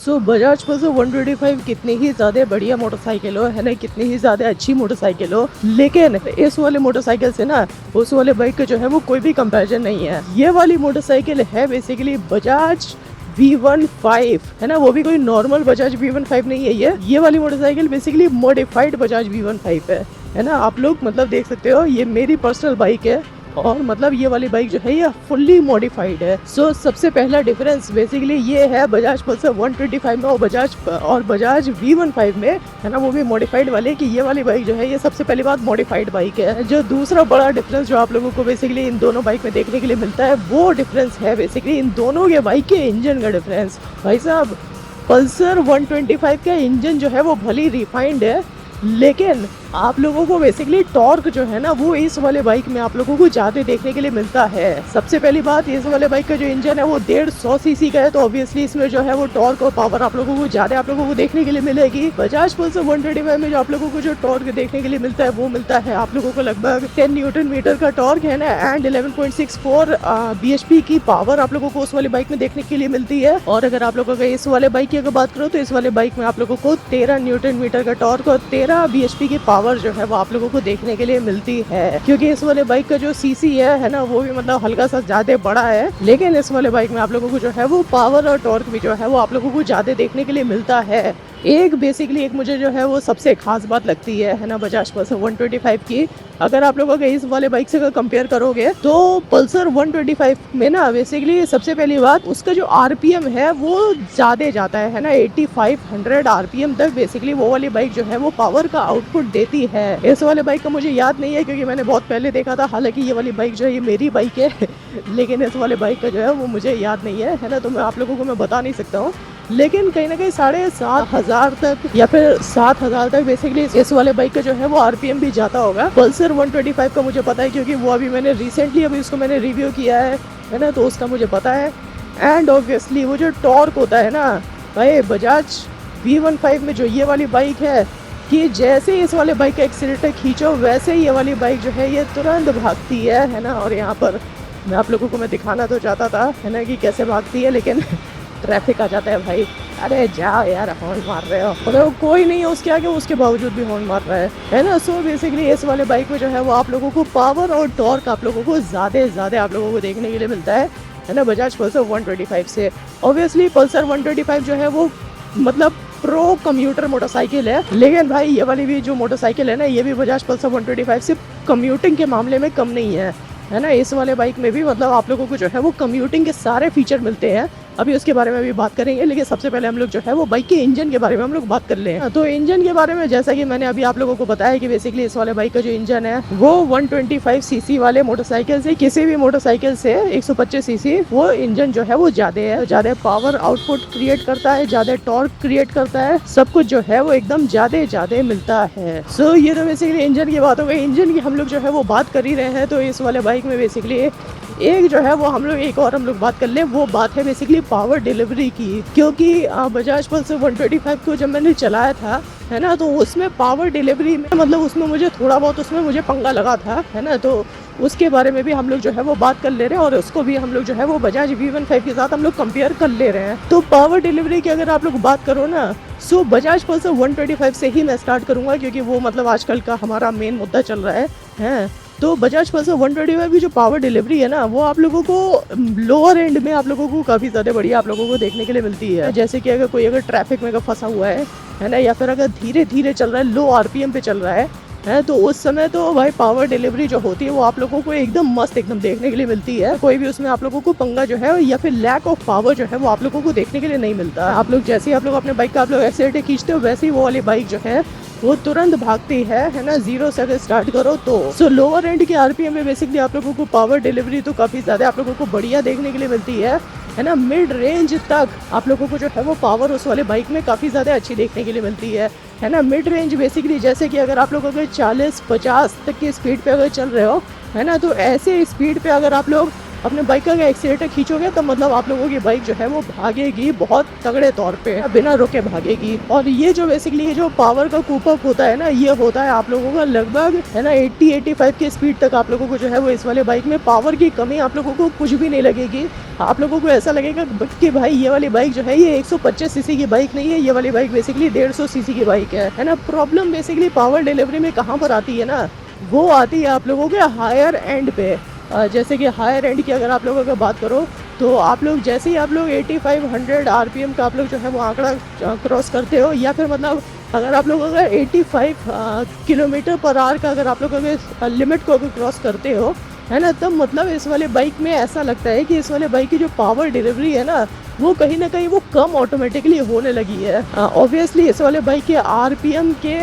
Bajaj Pulsar 125 कितनी ही ज़्यादा बढ़िया मोटरसाइकिल हो, है ना, कितनी ही ज़्यादा अच्छी मोटरसाइकिल हो, लेकिन इस वाले मोटरसाइकिल से ना उस वाले बाइक का जो है वो कोई भी कंपैरिजन नहीं है। ये वाली मोटरसाइकिल है बेसिकली बजाज V15, है ना, वो भी कोई नॉर्मल बजाज V15 नहीं है। ये वाली motorcycle basically modified Bajaj V15 है ना। आप लोग मतलब देख सकते हो, ये मेरी पर्सनल बाइक है और मतलब ये वाली बाइक जो है ये फुल्ली मॉडिफाइड है। सबसे पहला डिफरेंस बेसिकली ये है बजाज पल्सर 125 में और बजाज V15 में, है ना, वो भी मॉडिफाइड वाले, कि ये वाली बाइक जो है ये सबसे पहली बात मॉडिफाइड बाइक है। जो दूसरा बड़ा डिफरेंस जो आप लोगों को बेसिकली इन दोनों बाइक में देखने के लिए मिलता है वो डिफरेंस है बेसिकली इन दोनों के बाइक के इंजन का डिफरेंस। भाई साहब, पल्सर 125 का इंजन जो है वो भली रिफाइंड है, लेकिन आप लोगों को बेसिकली टॉर्क जो है ना वो इस वाले बाइक में आप लोगों को ज़्यादा देखने के लिए मिलता है। सबसे पहली बात, इस वाले बाइक का जो इंजन है वो 150 सीसी का है, तो ऑब्वियसली इसमें जो है वो टॉर्क और पावर आप लोगों को ज़्यादा आप लोगों को देखने के लिए मिलेगी। बजाज पल्सर 125 में जो आप लोगों को जो टॉर्क देखने के लिए मिलता है वो मिलता है आप लोगों को लगभग 10 न्यूटन मीटर का टॉर्क, है ना, एंड 11.64 bhp की पावर आप लोगों को उस वाली बाइक में देखने के लिए मिलती है। और अगर आप लोगों को इस वाले बाइक की अगर बात करो तो इस वाले बाइक में आप लोगों को 13 न्यूटन मीटर का टॉर्क और 13 bhp की पावर जो है वो आप लोगों को देखने के लिए मिलती है। क्योंकि इस वाले बाइक का जो सीसी है ना, वो भी मतलब हल्का सा ज्यादा बड़ा है, लेकिन इस वाले बाइक में आप लोगों को जो है वो पावर और टॉर्क भी जो है वो आप लोगों को ज्यादा देखने के लिए मिलता है। एक मुझे जो है वो सबसे खास बात लगती है ना, बजाज पल्सर 125 की, अगर आप लोगों के इस वाले बाइक से अगर कंपेयर करोगे तो पल्सर 125 में ना बेसिकली सबसे पहली बात उसका जो आरपीएम है वो ज्यादा जाता है ना, 8500 आरपीएम तक बेसिकली वो वाली बाइक जो है वो पावर का आउटपुट देती है। इस वाले बाइक का मुझे याद नहीं है क्योंकि मैंने बहुत पहले देखा था, हालांकि ये वाली बाइक जो है ये मेरी बाइक है लेकिन इस वाले बाइक का जो है वो मुझे याद नहीं है ना, तो मैं आप लोगों को मैं बता नहीं सकता हूँ, लेकिन कहीं ना कहीं 7,500 तक या फिर 7,000 तक बेसिकली इस वाले बाइक का जो है वो आरपीएम भी जाता होगा। पल्सर 125 का मुझे पता है क्योंकि वो अभी मैंने रिसेंटली उसको मैंने रिव्यू किया है ना, तो उसका मुझे पता है। एंड ऑब्वियसली वो जो टॉर्क होता है ना भाई, बजाज V15 में जो ये वाली बाइक है कि जैसे इस वाले बाइक का एक्सीलेटर खींचो वैसे ये वाली बाइक जो है ये तुरंत भागती है ना। और यहाँ पर मैं आप लोगों को मैं दिखाना तो चाहता था, है ना, कि कैसे भागती है, लेकिन ट्रैफिक आ जाता है भाई। अरे जाओ यार, हॉर्न मार रहे हो, मतलब कोई नहीं है उसके आगे, उसके बावजूद भी हॉर्न मार रहा है ना। बेसिकली इस वाले बाइक में जो है वो आप लोगों को पावर और टॉर्क आप लोगों को ज्यादा आप लोगों को देखने के लिए मिलता है ना, बजाज पल्सर 125 से। ऑब्वियसली पल्सर 125 जो है वो मतलब प्रो कम्यूटर मोटरसाइकिल है, लेकिन भाई ये वाली भी जो मोटरसाइकिल है ना, ये भी बजाज पल्सर 125 से कम्यूटिंग के मामले में कम नहीं है ना। इस वाले बाइक में भी मतलब आप लोगों को जो है वो कम्यूटिंग के सारे फीचर मिलते हैं, अभी उसके बारे में भी बात करेंगे, लेकिन सबसे पहले हम लोग जो है वो बाइक के इंजन के बारे में हम लोग बात कर ले। तो इंजन के बारे में जैसा कि मैंने अभी आप लोगों को बताया कि बेसिकली इस वाले बाइक का जो इंजन है वो 125 सीसी वाले मोटरसाइकिल से, किसी भी मोटरसाइकिल से 125 सीसी वो इंजन जो है वो ज्यादा पावर आउटपुट क्रिएट करता है, ज्यादा टॉर्क क्रिएट करता है, सब कुछ जो है वो एकदम ज्यादा मिलता है। ये तो बेसिकली इंजन की बात हो गई। इंजन की हम लोग जो है वो बात कर ही रहे हैं, तो इस वाले बाइक में बेसिकली एक जो है वो हम लोग बात कर ले, वो बात है बेसिकली पावर डिलीवरी की। क्योंकि बजाज पल्सर 125 को जब मैंने चलाया था, है ना, तो उसमें पावर डिलीवरी में मतलब उसमें मुझे थोड़ा बहुत उसमें मुझे पंगा लगा था, है ना, तो उसके बारे में भी हम लोग जो है वो बात कर ले रहे हैं और उसको भी हम लोग जो है वो बजाज V15 के साथ हम लोग कंपेयर कर ले रहे हैं। तो पावर डिलीवरी की अगर आप लोग बात करो ना, बजाज पल्सर 125 से ही मैं स्टार्ट करूंगा क्योंकि वो मतलब आजकल का हमारा मेन मुद्दा चल रहा है। तो बजाज पल्सर 125 की जो पावर डिलीवरी है ना, वो आप लोगों को लोअर एंड में आप लोगों को काफ़ी ज़्यादा बढ़िया आप लोगों को देखने के लिए मिलती है। जैसे कि अगर ट्रैफिक में फंसा हुआ है ना, या फिर अगर धीरे धीरे चल रहा है, लो आरपीएम पे चल रहा है, तो उस समय तो भाई पावर डिलीवरी जो होती है वो आप लोगों को एकदम मस्त एकदम देखने के लिए मिलती है। कोई भी उसमें आप लोगों को पंगा जो है या फिर लैक ऑफ पावर जो है वो आप लोगों को देखने के लिए नहीं मिलता। आप लोग जैसे ही आप लोग अपने बाइक का आप लोग एक्सीलेटर खींचते हो वैसे ही वो वाली बाइक जो है वो तुरंत भागती है ना, 0 से अगर स्टार्ट करो तो। लोअर एंड के आरपीएम में बेसिकली आप लोगों को पावर डिलीवरी तो काफ़ी ज़्यादा आप लोगों को बढ़िया देखने के लिए मिलती है ना। मिड रेंज तक आप लोगों को जो है वो पावर उस वाले बाइक में काफ़ी ज़्यादा अच्छी देखने के लिए मिलती है ना। मिड रेंज बेसिकली जैसे कि अगर आप लोग अगर 40-50 तक की स्पीड पे अगर चल रहे हो, है ना, तो ऐसे स्पीड पे अगर आप लोग अपने बाइक का एक्सीलेटर खींचोगे तो मतलब आप लोगों की बाइक जो है वो भागेगी बहुत तगड़े तौर पे, बिना रुके भागेगी। और ये जो बेसिकली ये जो पावर का कूप अप होता है ना, ये होता है आप लोगों का लगभग है ना 80-85 की स्पीड तक आप लोगों को जो है वो इस वाले बाइक में पावर की कमी आप लोगों को कुछ भी नहीं लगेगी। आप लोगों को ऐसा लगेगा कि भाई ये वाली बाइक जो है ये 125 सीसी की बाइक नहीं है, ये वाली बाइक बेसिकली 150 सीसी की बाइक है ना। प्रॉब्लम बेसिकली पावर डिलीवरी में कहाँ पर आती है ना, वो आती है आप लोगों के हायर एंड पे। जैसे कि हायर एंड की अगर आप लोगों का बात करो तो आप लोग जैसे ही आप लोग 8500 आरपीएम का आप लोग जो है वो आंकड़ा क्रॉस करते हो, या फिर मतलब अगर आप लोग अगर 85 किलोमीटर पर आवर का अगर आप लोग अगर लिमिट को अगर क्रॉस करते हो है ना, तब मतलब इस वाले बाइक में ऐसा लगता है कि इस वाले बाइक की जो पावर डिलीवरी है ना वो कहीं ना कहीं वो कम ऑटोमेटिकली होने लगी है। ऑब्वियसली इस वाले बाइक के आरपीएम के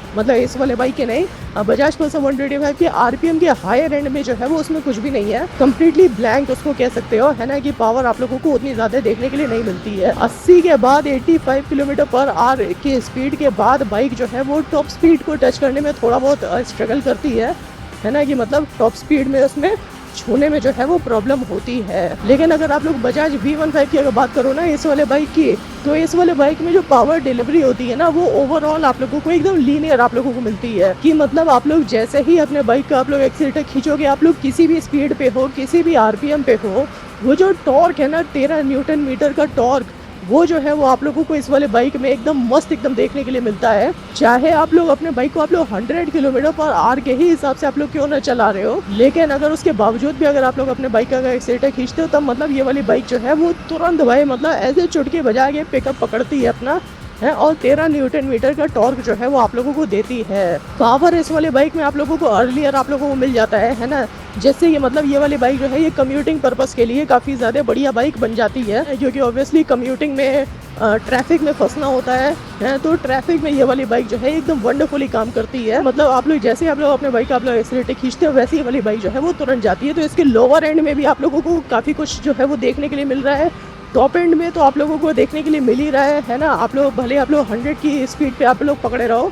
मतलब इस वाले बाइक के नहीं, बजाज पल्सर 125 के आरपीएम के हायर एंड में जो है वो उसमें कुछ भी नहीं है, कम्प्लीटली ब्लैंक उसको कह सकते हो है ना, कि पावर आप लोगों को उतनी ज़्यादा देखने के लिए नहीं मिलती है। 80 के बाद 85 किलोमीटर पर आवर की स्पीड के बाद बाइक जो है वो टॉप स्पीड को टच करने में थोड़ा बहुत स्ट्रगल करती है ना, कि मतलब टॉप स्पीड में उसमें छूने में जो है वो प्रॉब्लम होती है। लेकिन अगर आप लोग बजाज V15 की अगर बात करो ना इस वाले बाइक की, तो इस वाले बाइक में जो पावर डिलीवरी होती है ना वो ओवरऑल आप लोगों को एकदम लीनियर आप लोगों को मिलती है, कि मतलब आप लोग जैसे ही अपने बाइक का आप लोग एक्सीलेटर खींचोगे, आप लोग किसी भी स्पीड पे हो, किसी भी आरपीएम पे हो, वो जो टॉर्क है ना 13 न्यूटन मीटर का टॉर्क, वो जो है वो आप लोगों को इस वाले बाइक में एकदम मस्त एकदम देखने के लिए मिलता है। चाहे आप लोग अपने बाइक को आप लोग 100 किलोमीटर पर आवर के ही हिसाब से आप लोग क्यों ना चला रहे हो, लेकिन अगर उसके बावजूद भी अगर आप लोग अपने बाइक का एक्सीलेटर खींचते हो, तब मतलब ये वाली बाइक जो है वो तुरंत भाई मतलब ऐसे चुटकी बजा के पिकअप पकड़ती है अपना है, और 13 न्यूटन मीटर का टॉर्क जो है वो आप लोगों को देती है। पावर इस वाले बाइक में आप लोगों को अर्लियर आप लोगों को मिल जाता है ना, जैसे ये मतलब ये वाली बाइक जो है ये कम्यूटिंग पर्पस के लिए काफ़ी ज़्यादा बढ़िया बाइक बन जाती है, क्योंकि ऑब्वियसली कम्यूटिंग में ट्रैफिक में फंसना होता है, तो ट्रैफिक में ये वाली बाइक जो है एकदम वंडरफुली काम करती है। मतलब आप लोग जैसे आप लोग अपने बाइक का आप लोग एक्सीलेटर खींचते हो, वैसे ही वाली बाइक जो है वो तुरंत जाती है। तो इसके लोअर एंड में भी आप लोगों को काफ़ी कुछ जो है वो देखने के लिए मिल रहा है, टॉप एंड में तो आप लोगों को देखने के लिए मिल ही रहा है ना। आप लोग भले आप लोग 100 की स्पीड पे आप लोग पकड़े रहो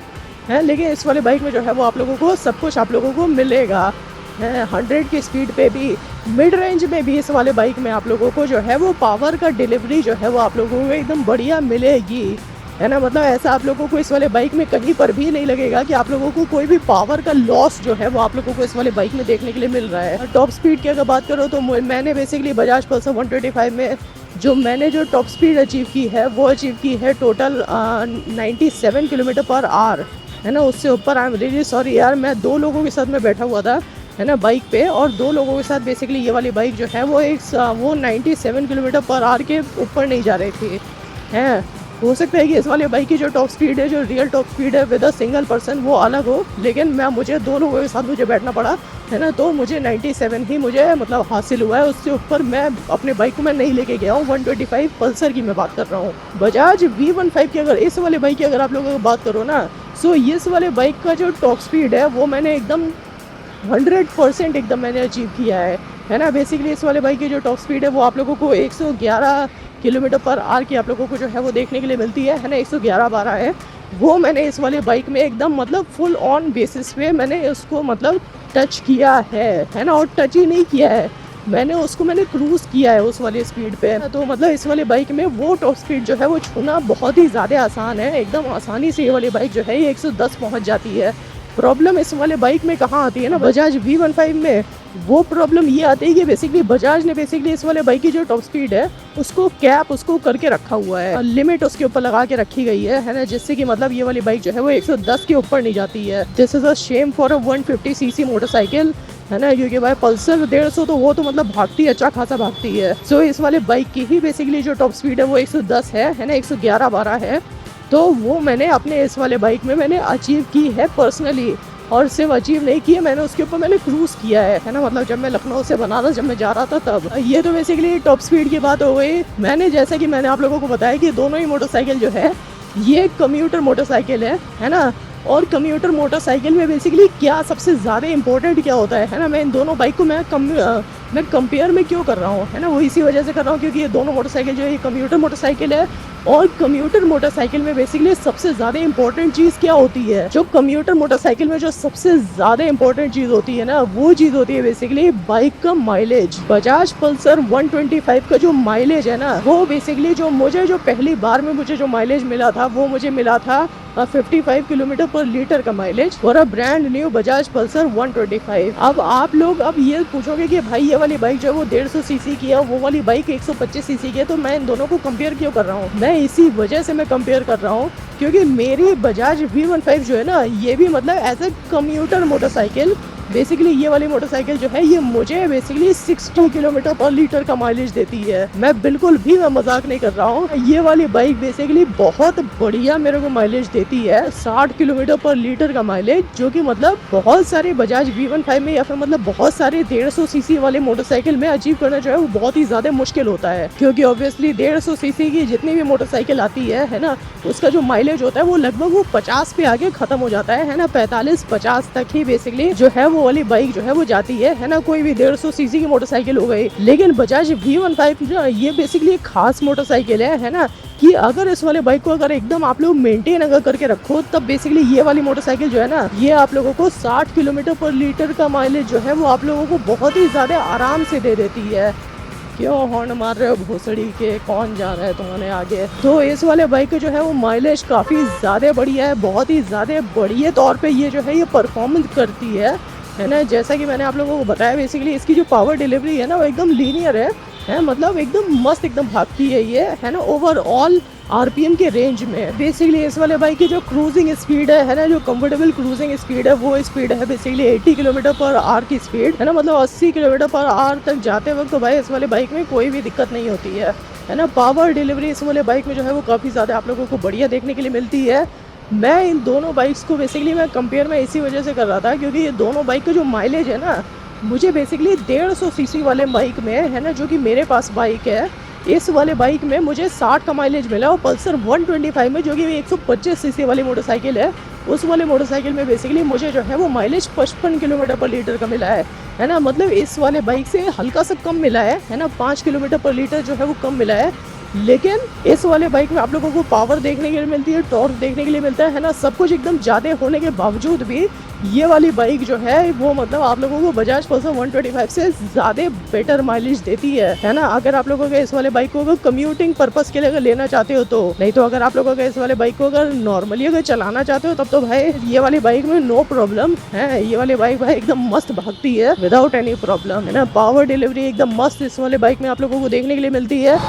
है, लेकिन इस वाले बाइक में जो है वो आप लोगों को सब कुछ आप लोगों को मिलेगा है। 100 की स्पीड पे भी, मिड रेंज में भी इस वाले बाइक में आप लोगों को जो है वो पावर का डिलीवरी जो है वो आप लोगों को एकदम बढ़िया मिलेगी है ना। मतलब ऐसा आप लोगों को इस वाले बाइक में कहीं पर भी नहीं लगेगा कि आप लोगों को कोई भी पावर का लॉस जो है वो आप लोगों को इस वाले बाइक में देखने के लिए मिल रहा है। टॉप स्पीड की अगर बात करो तो मैंने बेसिकली बजाज पल्सर 125 में मैंने जो टॉप स्पीड अचीव की है वो अचीव की है टोटल 97 किलोमीटर पर आवर है ना। उससे ऊपर आई एम रियली सॉरी यार, मैं 2 लोगों के साथ में बैठा हुआ था है ना बाइक पे, और 2 लोगों के साथ बेसिकली ये वाली बाइक जो है वो 97 किलोमीटर पर आवर के ऊपर नहीं जा रही थी हैं। हो सकता है कि इस वाले बाइक की जो टॉप स्पीड है, जो रियल टॉप स्पीड है विद अ सिंगल पर्सन, वो अलग हो, लेकिन मुझे 2 लोगों के साथ मुझे बैठना पड़ा है ना, तो मुझे 97 ही मुझे मतलब हासिल हुआ है। उससे ऊपर मैं अपने बाइक को मैं नहीं लेके गया हूँ। 125 पल्सर की मैं बात कर रहा हूँ। बजाज V15 की अगर इस वाले बाइक की अगर आप लोगों की बात करो ना, सो इस वाले बाइक का जो टॉप स्पीड है वो मैंने एकदम 100% एकदम मैंने अचीव किया है ना। बेसिकली इस वाले बाइक की जो टॉप स्पीड है वो आप लोगों को 111 किलोमीटर पर आवर की आप लोगों को जो है वो देखने के लिए मिलती है ना। 111-12 है वो मैंने इस वाले बाइक में एकदम मतलब फुल ऑन बेसिस पे मैंने उसको मतलब टच किया है ना, और टच ही नहीं किया है मैंने उसको, मैंने क्रूज़ किया है उस वाली स्पीड पे। तो मतलब इस वाले बाइक में वो टॉप स्पीड जो है वो छूना बहुत ही ज़्यादा आसान है, एकदम आसानी से ये वाली बाइक जो है ये 110 पहुँच जाती है। प्रॉब्लम इस वाले बाइक में कहाँ आती है ना बजाज V15 में, वो प्रॉब्लम ये आती है कि बेसिकली बजाज ने बेसिकली इस वाले बाइक की जो टॉप स्पीड है उसको कैप उसको करके रखा हुआ है, लिमिट उसके ऊपर लगा के रखी गई है ना, जिससे कि मतलब ये वाली बाइक जो है वो 110 के ऊपर नहीं जाती है। This is a shame for a 150 CC motorcycle है ना, क्योंकि भाई पल्सर 150 तो वो तो मतलब भागती अच्छा खासा भागती है। सो इस वाले बाइक की ही बेसिकली जो टॉप स्पीड है वो 110 है ना, 111-12 है। तो वो मैंने अपने इस वाले बाइक में मैंने अचीव की है पर्सनली, और सिर्फ अचीव नहीं किया मैंने, उसके ऊपर मैंने क्रूज़ किया है ना। मतलब जब मैं लखनऊ से बनारस जब मैं जा रहा था तब। ये तो बेसिकली टॉप स्पीड की बात हो गई। मैंने जैसा कि मैंने आप लोगों को बताया कि दोनों ही मोटरसाइकिल जो है ये कम्यूटर मोटरसाइकिल है ना। और कम्यूटर मोटरसाइकिल में बेसिकली क्या सबसे ज़्यादा इंपॉर्टेंट क्या होता है ना, मैं इन दोनों बाइक को मैं कंपेयर में क्यों कर रहा हूँ है ना, वो इसी वजह से कर रहा हूँ क्योंकि ये दोनों मोटरसाइकिल जो है ये कम्यूटर मोटरसाइकिल है, और कम्यूटर मोटरसाइकिल में बेसिकली सबसे ज्यादा इंपॉर्टेंट चीज क्या होती है, जो कम्यूटर मोटरसाइकिल में जो सबसे ज्यादा इंपॉर्टेंट चीज होती है ना, वो चीज होती है बेसिकली बाइक का माइलेज। बजाज पल्सर 125 का जो माइलेज है ना, वो बेसिकली जो पहली बार में मुझे जो माइलेज मिला था, वो मुझे मिला था 55 किलोमीटर पर लीटर का mileage for a brand new Bajaj Pulsar 125। अब आप लोग अब ये पूछोगे कि भाई ये वाली बाइक जो है वो 150 सीसी की है, वो वाली बाइक 125 सीसी की है, तो मैं इन दोनों को कंपेयर क्यों कर रहा हूँ? मैं इसी वजह से मैं कंपेयर कर रहा हूँ क्योंकि मेरी बजाज V15 जो है ना, ये भी मतलब as a commuter motorcycle basically ये वाली मोटरसाइकिल जो है ये मुझे बेसिकली 60 किलोमीटर पर लीटर का माइलेज देती है। मैं बिल्कुल भी मैं मजाक नहीं कर रहा हूँ। ये वाली बाइक बेसिकली बहुत बढ़िया मेरे को माइलेज देती है, 60 किलोमीटर पर लीटर का माइलेज, जो कि मतलब बहुत सारे बजाज V15 में या फिर मतलब बहुत सारे 150 सीसी वाले मोटरसाइकिल में अचीव करना जो है वो बहुत ही ज्यादा मुश्किल होता है, क्योंकि ऑब्वियसली 150 सीसी की जितनी भी मोटरसाइकिल आती है ना, उसका जो माइलेज होता है वो लगभग वो 50 पे आगे खत्म हो जाता है ना, 45-50 तक ही बेसिकली जो है वो वाली बाइक जो है वो जाती है ना, कोई भी 150 सीसी की मोटरसाइकिल हो गई। लेकिन बजाज V15 जो ये बेसिकली एक खास मोटरसाइकिल है ना, कि अगर इस वाले बाइक को अगर एकदम आप लोग मेंटेन अगर करके रखो, तब बेसिकली ये वाली मोटरसाइकिल जो है ना, ये आप लोगों को 60 किलोमीटर पर लीटर का माइलेज जो है वो आप लोगों को बहुत ही ज्यादा आराम से दे देती है। क्यों हॉर्न मार रहे हो भोसड़ी के, कौन जा रहा है तुम्हारे आगे? तो इस वाले बाइक का जो है वो माइलेज काफी ज्यादा बढ़िया है, बहुत ही ज्यादा बढ़िया तौर पे ये जो है ये परफॉर्मेंस करती है ना। जैसा कि मैंने आप लोगों को बताया बेसिकली इसकी जो पावर डिलीवरी है ना, वो एकदम लीनियर है मतलब एकदम मस्त एकदम भागती है ये, है ना, ओवरऑल आरपीएम के रेंज में। बेसिकली इस वाले बाइक की जो क्रूजिंग स्पीड है ना, जो कंफर्टेबल क्रूजिंग स्पीड है, वो स्पीड है बेसिकली 80 किलोमीटर पर आवर की स्पीड, है ना, मतलब 80 किलोमीटर पर आवर तक जाते वक्त तो भाई इस वाले बाइक में कोई भी दिक्कत नहीं होती है ना। पावर डिलीवरी इस वाले बाइक में जो है वो काफ़ी ज़्यादा आप लोगों को बढ़िया देखने के लिए मिलती है। मैं इन दोनों बाइक्स को बेसिकली मैं कंपेयर में इसी वजह से कर रहा था क्योंकि ये दोनों बाइक का जो माइलेज है ना, मुझे बेसिकली 150 सीसी वाले बाइक में है ना, जो कि मेरे पास बाइक है, इस वाले बाइक में मुझे 60 का माइलेज मिला, और पल्सर 125 में जो कि 125 सीसी वाली मोटरसाइकिल उस वाले मोटरसाइकिल में बेसिकली मुझे जो है वो माइलेज 55 किलोमीटर पर लीटर का मिला है ना। मतलब इस वाले बाइक से हल्का सा कम मिला है ना, 5 किलोमीटर पर लीटर जो है वो कम मिला है। लेकिन इस वाले बाइक में आप लोगों को पावर देखने के लिए मिलती है, टॉर्क देखने के लिए मिलता है ना, सब कुछ एकदम ज़्यादा होने के बावजूद भी ये वाली बाइक जो है वो मतलब आप लोगों को बजाज पल्सर 125 से ज़्यादा बेटर माइलेज देती है ना। अगर आप लोगों को इस वाले बाइक को अगर कम्यूटिंग पर्पस के लिए अगर लेना चाहते हो तो, नहीं तो अगर आप लोगों को इस वाले बाइक को अगर नॉर्मली अगर चलाना चाहते हो तब तो भाई ये वाली बाइक में नो प्रॉब्लम है। ये वाली बाइक भाई एकदम मस्त भागती है विदाउट एनी प्रॉब्लम, है ना। पावर डिलीवरी एकदम मस्त इस वाले बाइक में आप लोगों को देखने के लिए मिलती है।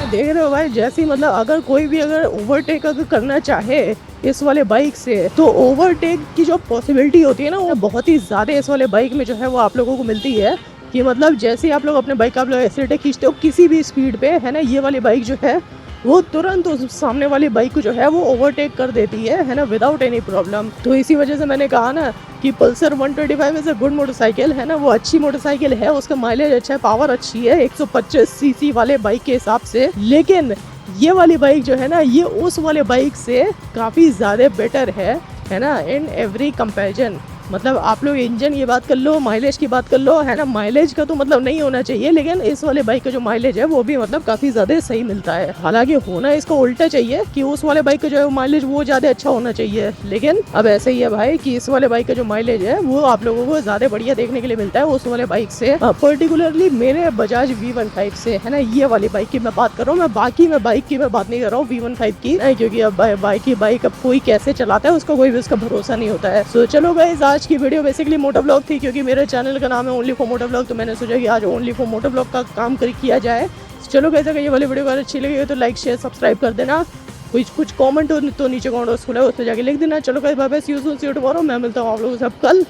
देख रहे हो भाई, जैसी मतलब अगर कोई भी अगर ओवरटेक अगर करना चाहे इस वाले बाइक से, तो ओवरटेक की जो पॉसिबिलिटी होती है ना, वो बहुत ही ज़्यादा इस वाले बाइक में जो है वो आप लोगों को मिलती है। कि मतलब जैसे आप लोग अपने बाइक का आप लोग एक्सीलेटर खींचते हो किसी भी स्पीड पे, है ना, ये वाली बाइक जो है वो तुरंत उस सामने वाली बाइक को जो है वो ओवरटेक कर देती है ना, विदाउट एनी प्रॉब्लम। तो इसी वजह से मैंने कहा ना कि Pulsar 125 is a good motorcycle, है ना, वो अच्छी मोटरसाइकिल है, उसका माइलेज अच्छा है, पावर अच्छी है 125 सीसी वाले बाइक के हिसाब से। लेकिन ये वाली बाइक जो है ना, ये उस वाले बाइक से काफ़ी ज़्यादा बेटर है ना, इन एवरी कंपैरिजन। मतलब आप लोग इंजन की बात कर लो, माइलेज की बात कर लो, है ना, माइलेज का तो मतलब नहीं होना चाहिए, लेकिन इस वाले बाइक का जो माइलेज है वो भी मतलब काफ़ी ज़्यादा सही मिलता है। हालांकि होना इसका उल्टा चाहिए कि उस वाले बाइक का जो है माइलेज वो ज़्यादा अच्छा होना चाहिए, लेकिन अब ऐसे ही है भाई कि इस वाले बाइक का जो माइलेज है वो आप लोगों को ज़्यादा बढ़िया देखने के लिए मिलता है उस वाले बाइक से, पर्टिकुलरली मेरे बजाज V15 से, है ना। ये वाली बाइक की मैं बात कर रहा हूँ, मैं बाकी मैं बाइक की मैं बात नहीं कर रहा हूँ V15 की, क्योंकि अब बाइक अब कोई कैसे चलाता है उसका कोई भी उसका भरोसा नहीं होता है। सो चलो गाइस, आज की वीडियो बेसिकली मोटो ब्लॉग थी, क्योंकि मेरे चैनल का नाम है ओनली फॉर मोटो ब्लॉग, तो मैंने सोचा कि आज ओनली फॉर मोटो ब्लॉग का काम किया जाए। चलो गाइस, अगर ये वाली वीडियो अगर अच्छी लगी हो तो लाइक शेयर सब्सक्राइब कर देना। कुछ कमेंट हो तो नीचे कमेंट बॉक्स खुला है, उस पर जाके लिख देना। चलो guys, bye bye, see you soon, see you tomorrow. मैं मिलता हूँ आप लोगों से कल।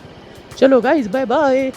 चलो गाइस, बाय बाय।